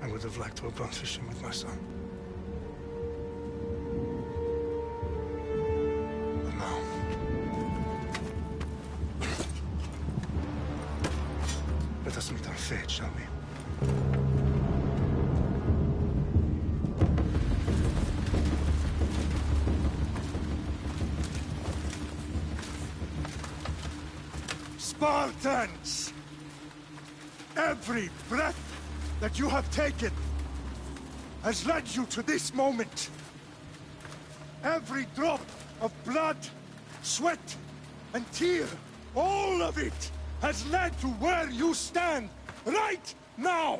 I would have liked to have gone fishing with my son. But now... let us meet our fate, shall we? Spartans! Every breath that you have taken has led you to this moment. Every drop of blood, sweat, and tear, all of it has led to where you stand right now.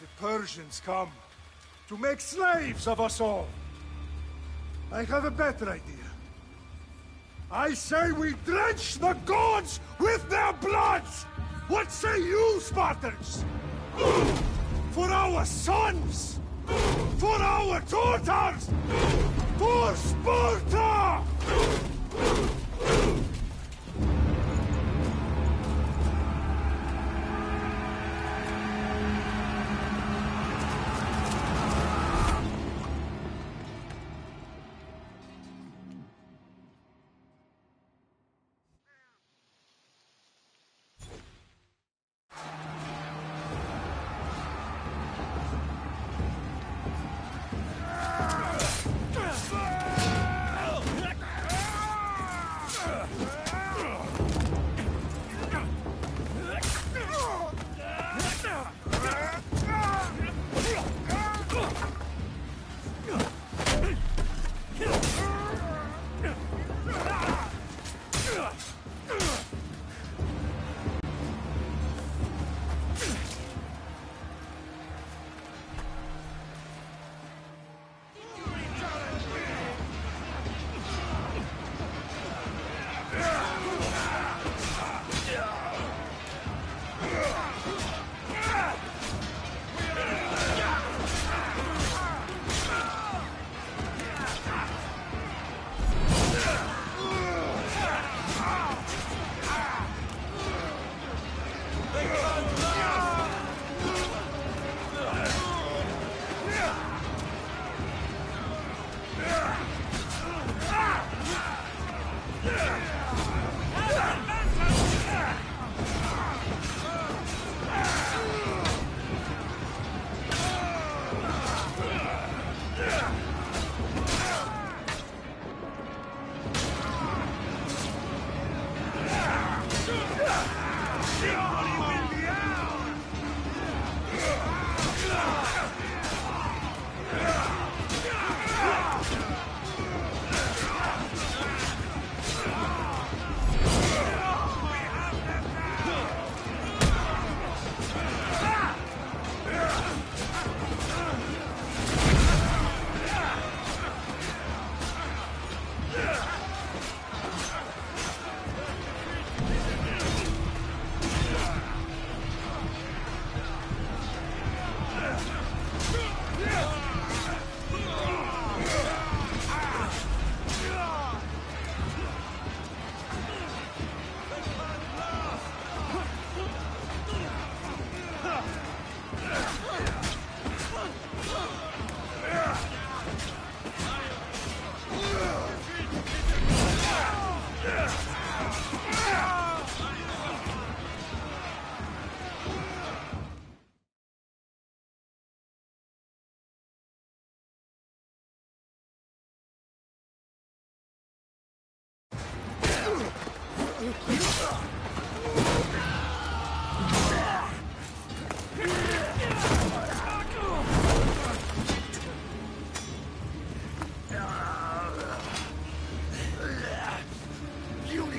The Persians come to make slaves of us all. I have a better idea. I say we drench the gods with their blood! What say you, Spartans? For our sons! For our daughters! For Sparta!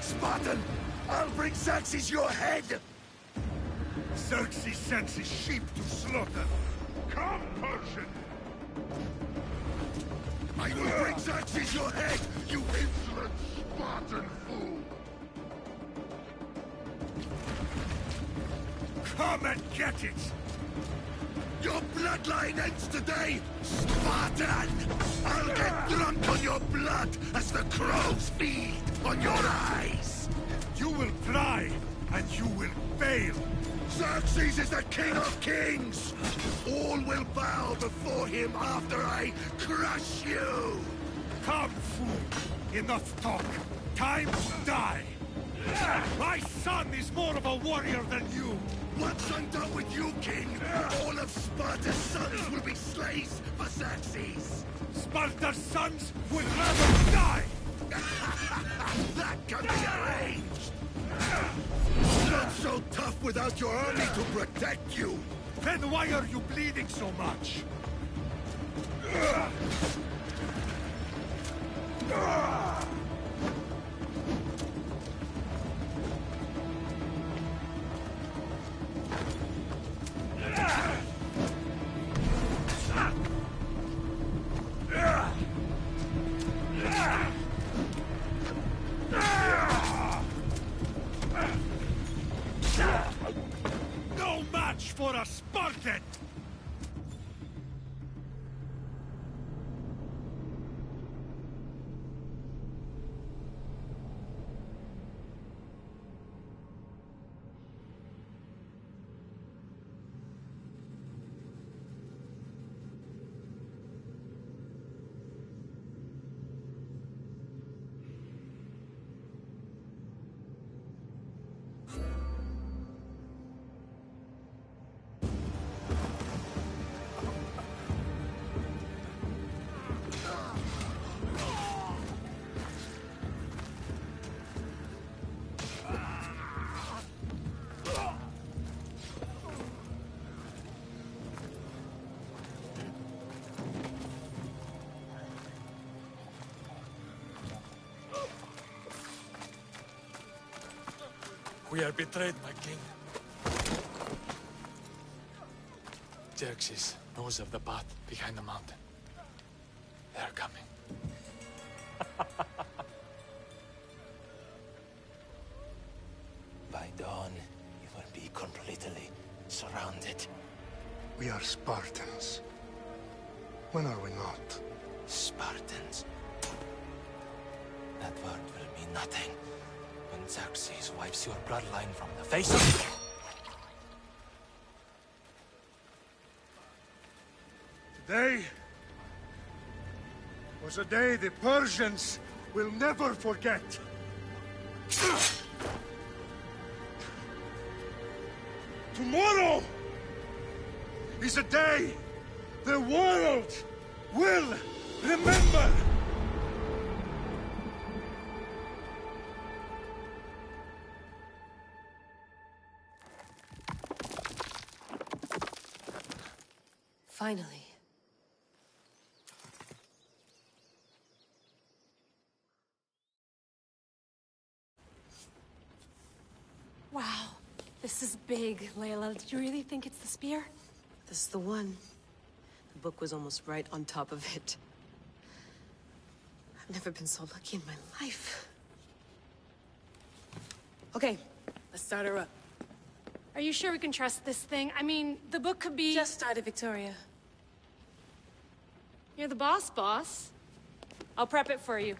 Spartan! I'll bring Xerxes your head! Xerxes sends his sheep to slaughter. Come, Persian! I will bring Xerxes your head, you insolent Spartan fool! Come and get it! Your bloodline ends today, Spartan! I'll get drunk on your blood as the crows feed on your eyes! You will fly and you will fail. Xerxes is the king of kings! All will bow before him after I crush you! Come, fool. Enough talk. Time to die. My son is more of a warrior than you. Once I'm done with you, king, all of Sparta's sons will be slaves for Xerxes! Sparta's sons would rather die! That can be arranged! Not so tough without your army to protect you! Then why are you bleeding so much? No match for a Spartan! We are betrayed, my king. Xerxes knows of the path behind the mountain. They are coming. By dawn, you will be completely surrounded. We are Spartans. When are we not? Spartans. That word will mean nothing when Xerxes wipes your bloodline from the face of... Today was a day the Persians will never forget. Tomorrow is a day the world will remember. Finally. Wow, this is big, Layla. Did you really think it's the spear? This is the one. The book was almost right on top of it. I've never been so lucky in my life. Okay, let's start her up. Are you sure we can trust this thing? I mean, the book could be... Just started, Victoria. You're the boss. I'll prep it for you.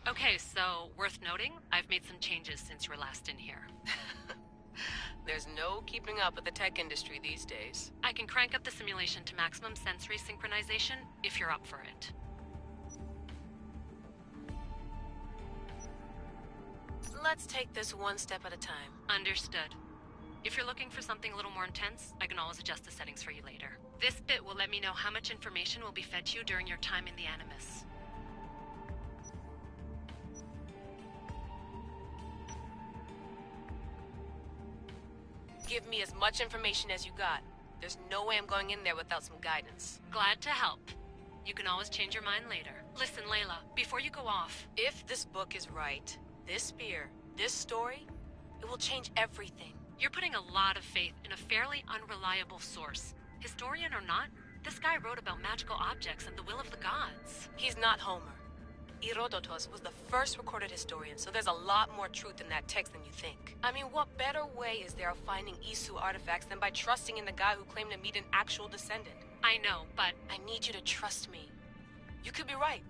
Okay, so, worth noting, I've made some changes since you were last in here. There's no keeping up with the tech industry these days. I can crank up the simulation to maximum sensory synchronization, if you're up for it. Let's take this one step at a time. Understood. If you're looking for something a little more intense, I can always adjust the settings for you later. This bit will let me know how much information will be fed to you during your time in the Animus. Give me as much information as you got. There's no way I'm going in there without some guidance. Glad to help. You can always change your mind later. Listen, Layla, before you go off... If this book is right, this spear, this story, it will change everything. You're putting a lot of faith in a fairly unreliable source. Historian or not, this guy wrote about magical objects and the will of the gods. He's not Homer. Herodotus was the first recorded historian, so there's a lot more truth in that text than you think. I mean, what better way is there of finding Isu artifacts than by trusting in the guy who claimed to meet an actual descendant? I know, but... I need you to trust me. You could be right.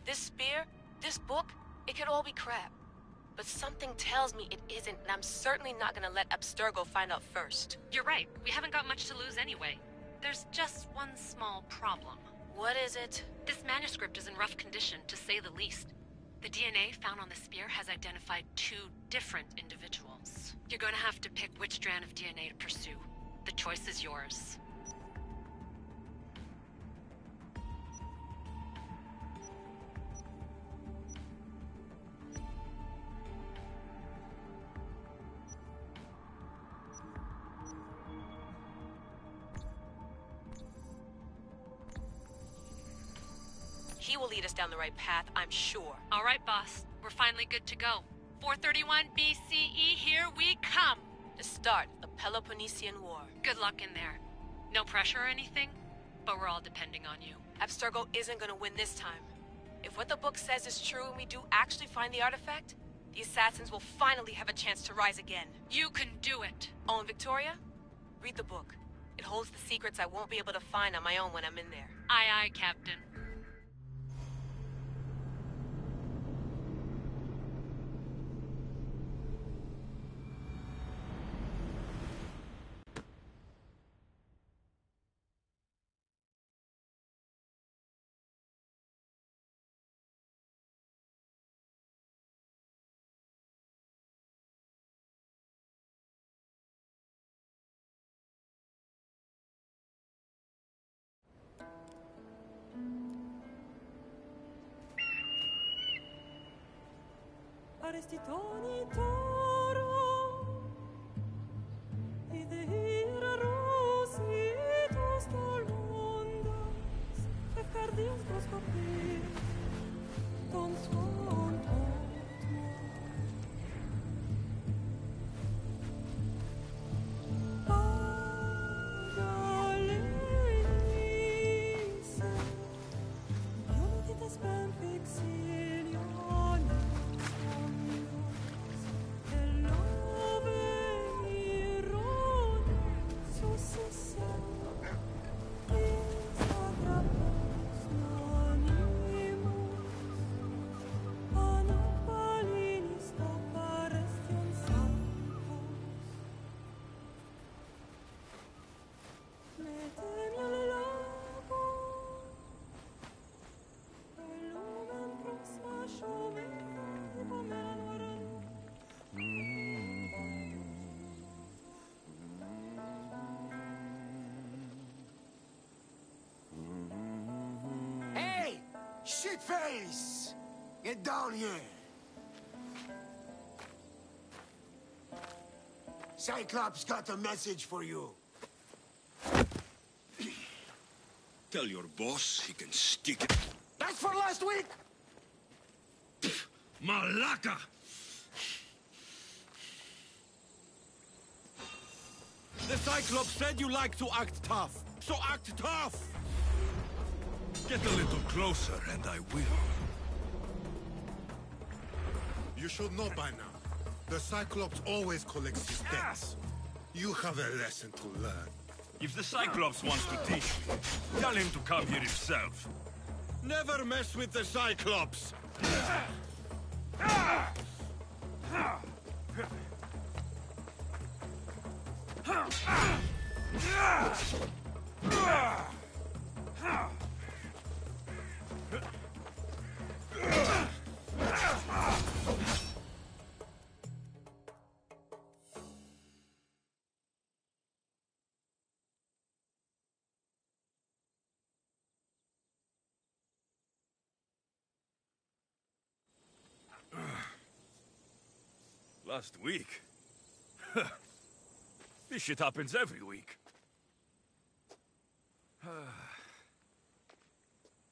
This spear, this book, it could all be crap. But something tells me it isn't, and I'm certainly not gonna let Abstergo find out first. You're right. We haven't got much to lose anyway. There's just one small problem. What is it? This manuscript is in rough condition, to say the least. The DNA found on the spear has identified 2 different individuals. You're going to have to pick which strand of DNA to pursue. The choice is yours. He will lead us down the right path, I'm sure. All right, boss. We're finally good to go. 431 BCE, here we come! To start the Peloponnesian War. Good luck in there. No pressure or anything, but we're all depending on you. Abstergo isn't gonna win this time. If what the book says is true and we do actually find the artifact, the assassins will finally have a chance to rise again. You can do it! Oh, and Victoria? Read the book. It holds the secrets I won't be able to find on my own when I'm in there. Aye, aye, Captain. Arrestitoni toro, idehira rositos tolmondas, efcardios proscopir, ton son Shitface! Get down here! Cyclops got a message for you. Tell your boss he can stick it. That's for last week! Malaka! The Cyclops said you like to act tough, so act tough! Get a little closer and I will. You should know by now. The Cyclops always collects his debts. You have a lesson to learn. If the Cyclops wants to teach me, tell him to come here himself. Never mess with the Cyclops! Last week? This shit happens every week.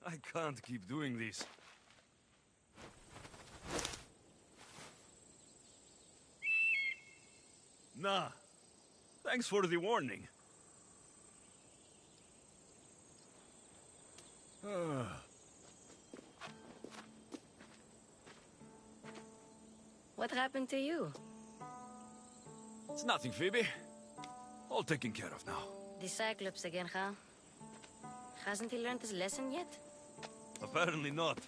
I can't keep doing this. Nah. Thanks for the warning. What happened to you? It's nothing, Phoebe. All taken care of now. The Cyclops again, huh? Hasn't he learned his lesson yet? Apparently not.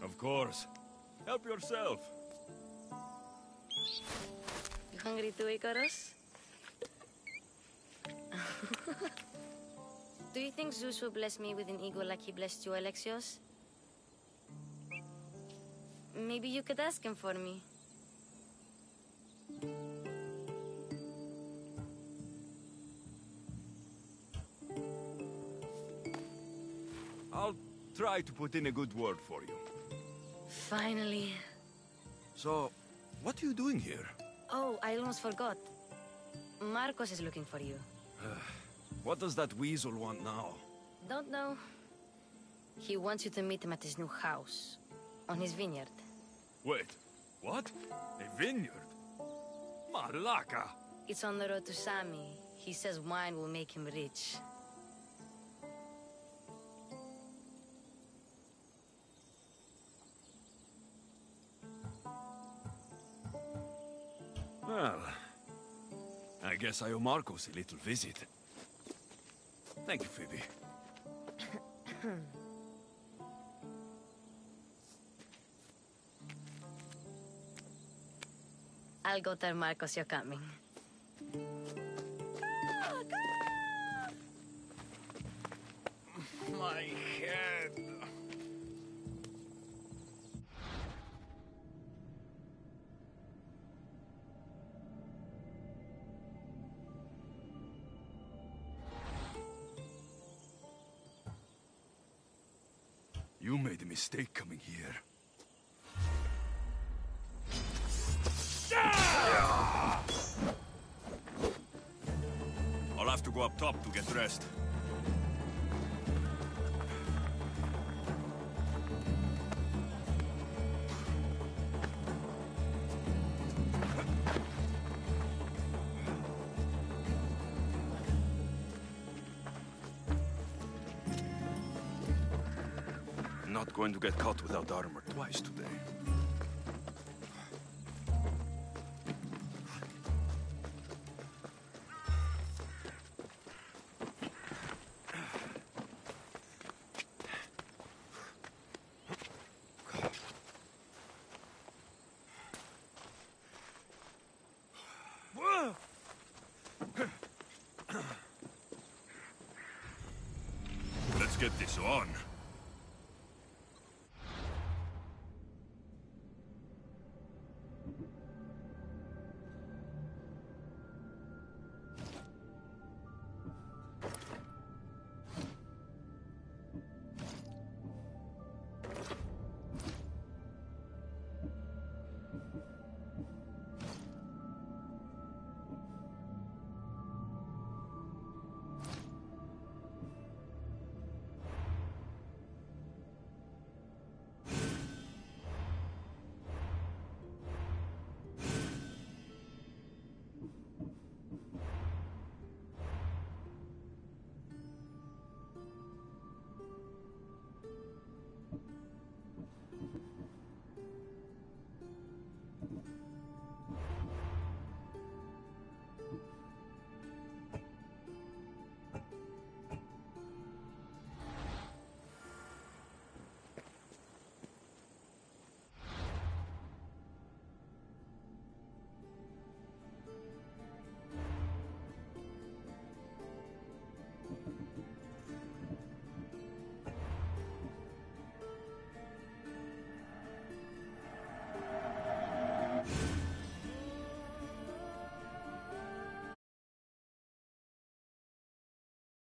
Of course. Help yourself. You hungry too, Icarus? Do you think Zeus will bless me with an ego like he blessed you, Alexios? Maybe you could ask him for me. I'll try to put in a good word for you. Finally. So, what are you doing here? Oh, I almost forgot. Marcos is looking for you. What does that weasel want now? Don't know. He wants you to meet him at his new house. On his vineyard. Wait, what? A vineyard? Malaka! It's on the road to Sami. He says wine will make him rich. Well, I guess I owe Marcos a little visit. Thank you, Phoebe. I'll go tell Marcos you're coming. My head. You made a mistake coming here. I'll have to go up top to get dressed. Not going to get caught without armor twice today. Let's get this on.